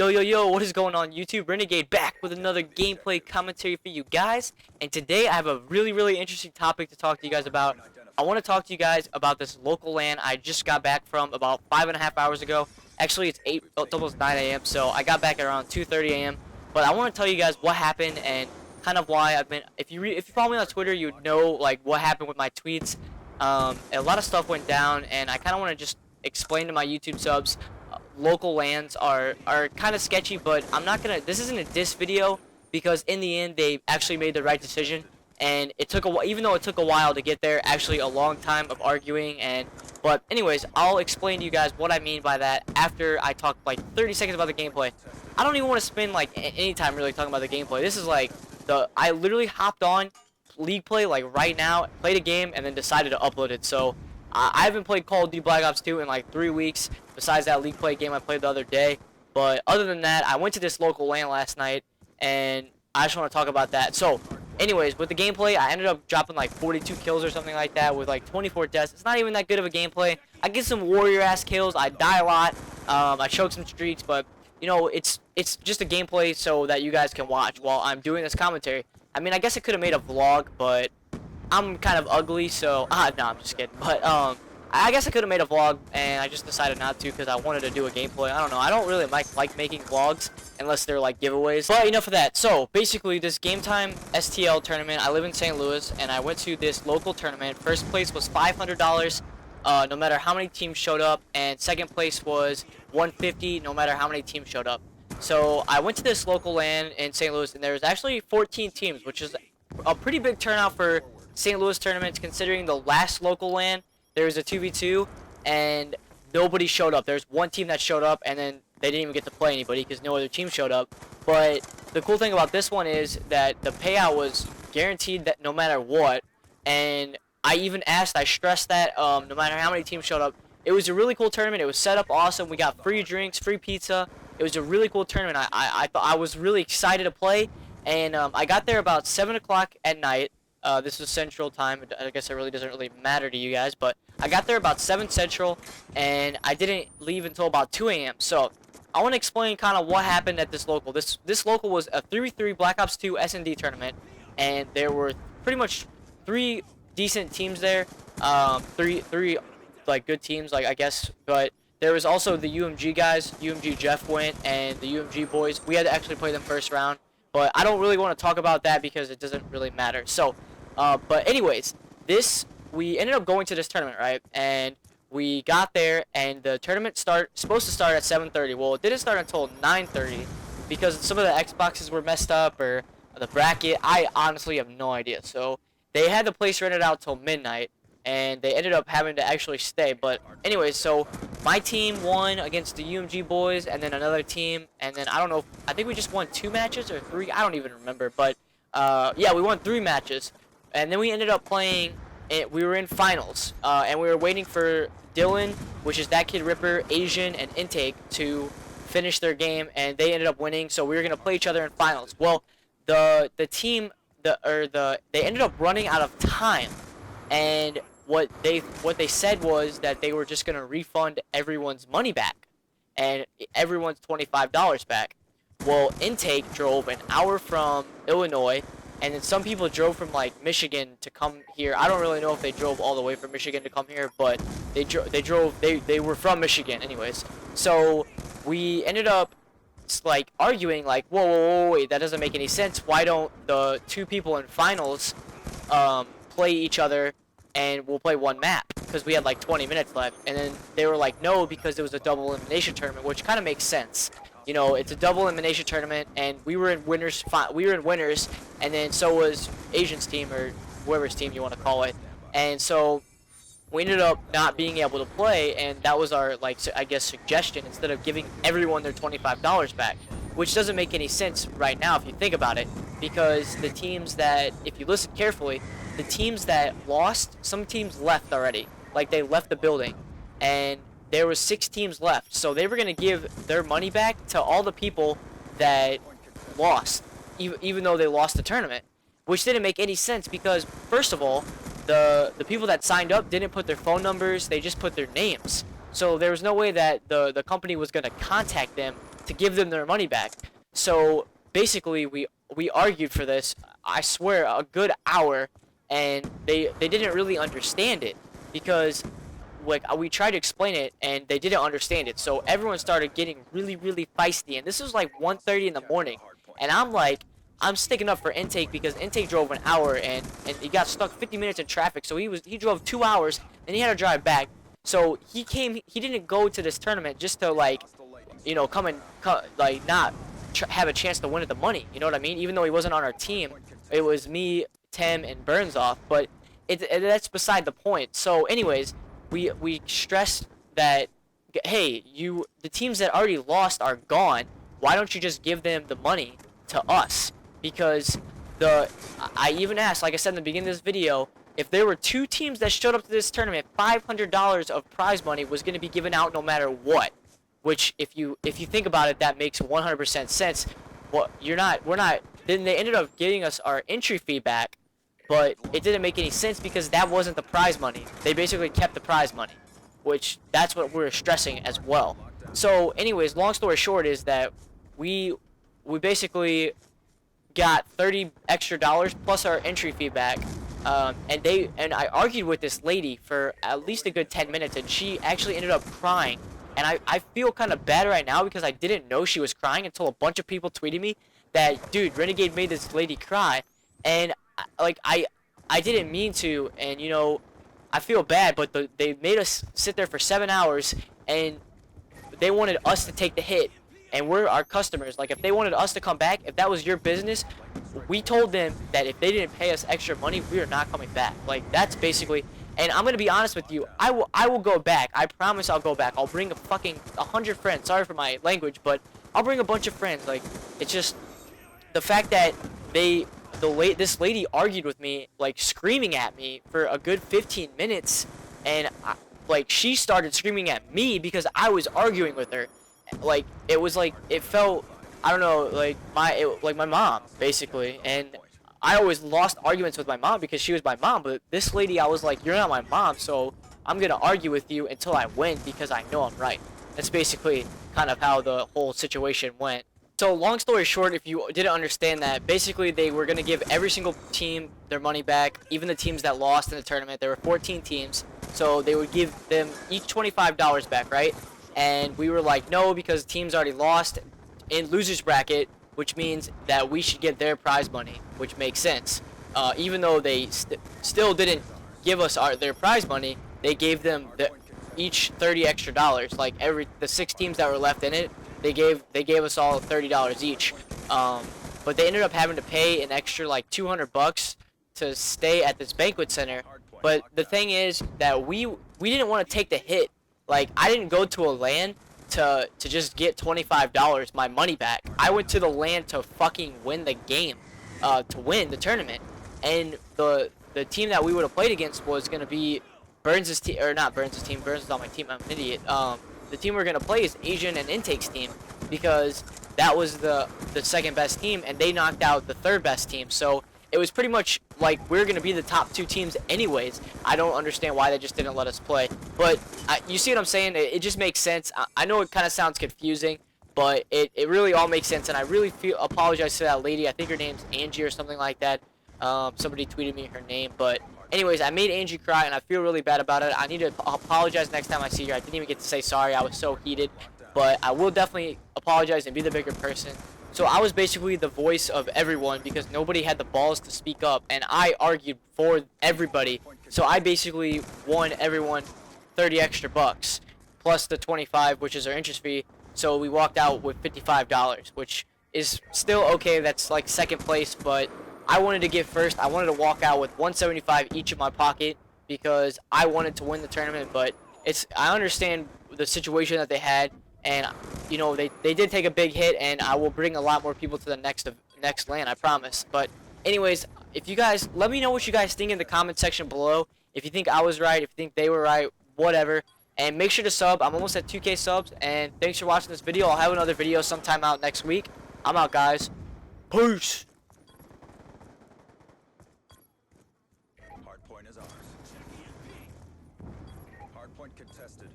Yo, what is going on YouTube? Renegade back with another gameplay commentary for you guys. And today I have a really interesting topic to talk to you guys about. I want to talk to you guys about this local LAN I just got back from about 5.5 hours ago. Actually, it's almost 9 a.m. So I got back at around 2:30 a.m. But I want to tell you guys what happened and kind of why I've been. If you follow me on Twitter, you know like what happened with my tweets. A lot of stuff went down, and I kind of want to just explain to my YouTube subs. Local LANs are kind of sketchy, but I'm not gonna. This isn't a diss video because in the end they actually made the right decision, and it took a even though it took a while to get there. Actually, a long time of arguing but anyways, I'll explain to you guys what I mean by that after I talk like 30 seconds about the gameplay. I don't even want to spend like any time really talking about the gameplay. This is like I literally hopped on League Play like right now, played a game, and then decided to upload it. So I haven't played Call of Duty Black Ops 2 in like 3 weeks, besides that League Play game I played the other day. But other than that, I went to this local LAN last night, and I just want to talk about that. So, anyways, with the gameplay, I ended up dropping like 42 kills or something like that with like 24 deaths. It's not even that good of a gameplay. I get some warrior-ass kills. I die a lot. I choke some streaks, but, you know, it's just a gameplay so that you guys can watch while I'm doing this commentary. I mean, I guess I could have made a vlog, but I'm kind of ugly, so no, I'm just kidding. But I guess I could have made a vlog, and I just decided not to because I wanted to do a gameplay. I don't know. I don't really like making vlogs unless they're like giveaways. But enough of that. So basically, this Gametime STL tournament. I live in St. Louis, and I went to this local tournament. First place was $500, no matter how many teams showed up, and second place was $150, no matter how many teams showed up. So I went to this local LAN in St. Louis, and there was actually 14 teams, which is a pretty big turnout for St. Louis tournaments, considering the last local LAN there was a 2v2 and nobody showed up. There's one team that showed up, and then they didn't even get to play anybody because no other team showed up. But the cool thing about this one is that the payout was guaranteed that no matter what, and I even asked, I stressed that no matter how many teams showed up. It was a really cool tournament. It was set up awesome. We got free drinks, free pizza. It was a really cool tournament. I was really excited to play, and I got there about 7 o'clock at night. This was Central Time. I guess it really doesn't really matter to you guys, but I got there about 7 Central, and I didn't leave until about 2 a.m. So I want to explain kind of what happened at this local. This local was a 3v3 Black Ops 2 S&D tournament, and there were pretty much 3 decent teams there. Three like good teams, like I guess, but there was also the UMG guys. UMG Jeff went, and the UMG boys. We had to actually play them first round, but I don't really want to talk about that because it doesn't really matter. So. But anyways, we ended up going to this tournament, right? And we got there, and the tournament supposed to start at 7:30. Well, it didn't start until 9:30 because some of the Xboxes were messed up or the bracket. I honestly have no idea. So they had the place rented out till midnight, and they ended up having to actually stay. But anyways, so my team won against the UMG boys, and then another team, and then I don't know. I think we just won 2 matches or 3. I don't even remember. But yeah, we won 3 matches. And then we ended up playing, we were in finals, and we were waiting for Dylan, which is that kid Ripper, Asian, and Intake to finish their game, and they ended up winning, so we were going to play each other in finals. Well, the team, they ended up running out of time, and what they said was that they were just going to refund everyone's money back, and everyone's $25 back. Well, Intake drove an hour from Illinois, and then some people drove from like Michigan to come here. I don't really know if they drove all the way from Michigan to come here, but they were from Michigan anyways. So we ended up like arguing like, whoa, wait, that doesn't make any sense. Why don't the 2 people in finals play each other, and we'll play 1 map because we had like 20 minutes left. And then they were like, no, because it was a double elimination tournament, which kind of makes sense. You know, it's a double elimination tournament, and we were in winners. And then so was Asian's team, or whoever's team you want to call it. And so we ended up not being able to play, and that was our I guess suggestion, instead of giving everyone their $25 back, which doesn't make any sense right now if you think about it, because the teams that, if you listen carefully, the teams that lost, some teams left already, like they left the building, and there was 6 teams left, so they were going to give their money back to all the people that lost, even though they lost the tournament, which didn't make any sense because, first of all, the people that signed up didn't put their phone numbers, they just put their names. So there was no way that the company was going to contact them to give them their money back. So basically, we argued for this, I swear, a good hour, and they didn't really understand it because like we tried to explain it and they didn't understand it. So everyone started getting really feisty, and this was like 1:30 in the morning, and I'm sticking up for Intake because Intake drove an hour and he got stuck 50 minutes in traffic. So he drove 2 hours and he had to drive back. So he didn't go to this tournament just to like, you know, like not have a chance to win at the money. You know what I mean? Even though he wasn't on our team, it was me, Tim, and Burns off. But that's beside the point. So anyways, we stressed that, hey, the teams that already lost are gone. Why don't you just give them the money to us? Because I even asked, like I said in the beginning of this video, if there were 2 teams that showed up to this tournament, $500 of prize money was going to be given out no matter what. Which, if you think about it, that makes 100% sense. Well, we're not. Then they ended up getting us our entry fee back, but it didn't make any sense because that wasn't the prize money. They basically kept the prize money, which that's what we're stressing as well. So, anyways, long story short is that we basically got $30 extra plus our entry fee back. And I argued with this lady for at least a good 10 minutes, and she actually ended up crying. And I feel kind of bad right now because I didn't know she was crying until a bunch of people tweeted me that, dude, Renegade made this lady cry. And, I didn't mean to, and, you know, I feel bad, but they made us sit there for 7 hours, and they wanted us to take the hit. And we're our customers. Like, if they wanted us to come back, if that was your business, we told them that if they didn't pay us extra money, we are not coming back. Like, that's basically... And I'm gonna be honest with you, I will go back. I promise I'll go back. I'll bring 100 friends. Sorry for my language, but I'll bring a bunch of friends. Like, it's just the fact that this lady argued with me, like screaming at me for a good 15 minutes, and she started screaming at me because I was arguing with her. Like, it was like, it felt, I don't know, like my mom basically. And I always lost arguments with my mom because she was my mom, but this lady, I was like, you're not my mom, so I'm gonna argue with you until I win because I know I'm right. That's basically kind of how the whole situation went. So long story short, if you didn't understand that, basically they were gonna give every single team their money back, even the teams that lost in the tournament. There were 14 teams, so they would give them each $25 back, right? And we were like, no, because teams already lost in losers bracket, which means that we should get their prize money, which makes sense. Even though they still didn't give us their prize money, they gave them each $30 extra. Like the 6 teams that were left in it, they gave us all $30 each. But they ended up having to pay an extra like $200 to stay at this banquet center. But the thing is that we didn't want to take the hit. Like, I didn't go to a LAN to just get $25, my money back. I went to the LAN to fucking win the game, to win the tournament. And the team that we would have played against was gonna be Burns' team, or not Burns' team. Burns is on my team. I'm an idiot. The team we're gonna play is Asian and Intake's team because that was the second best team, and they knocked out the third best team. So it was pretty much like we're going to be the top 2 teams anyways. I don't understand why they just didn't let us play. But you see what I'm saying? It just makes sense. I know it kind of sounds confusing, but it really all makes sense. And I really apologize to that lady. I think her name's Angie or something like that. Somebody tweeted me her name. But anyways, I made Angie cry, and I feel really bad about it. I need to apologize next time I see her. I didn't even get to say sorry. I was so heated. But I will definitely apologize and be the bigger person. So I was basically the voice of everyone because nobody had the balls to speak up, and I argued for everybody. So I basically won everyone $30 extra plus the 25, which is our interest fee. So we walked out with $55, which is still okay. That's like second place, but I wanted to get first. I wanted to walk out with $175 each in my pocket because I wanted to win the tournament. But I understand the situation that they had. And, you know, they did take a big hit, and I will bring a lot more people to the next LAN, I promise. But anyways, if you guys, let me know what you guys think in the comment section below. If you think I was right, if you think they were right, whatever. And make sure to sub. I'm almost at 2K subs. And thanks for watching this video. I'll have another video sometime out next week. I'm out, guys. Peace. Hardpoint is ours. Hardpoint contested.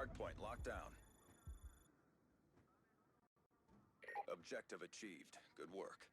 Hardpoint locked down. Objective achieved. Good work.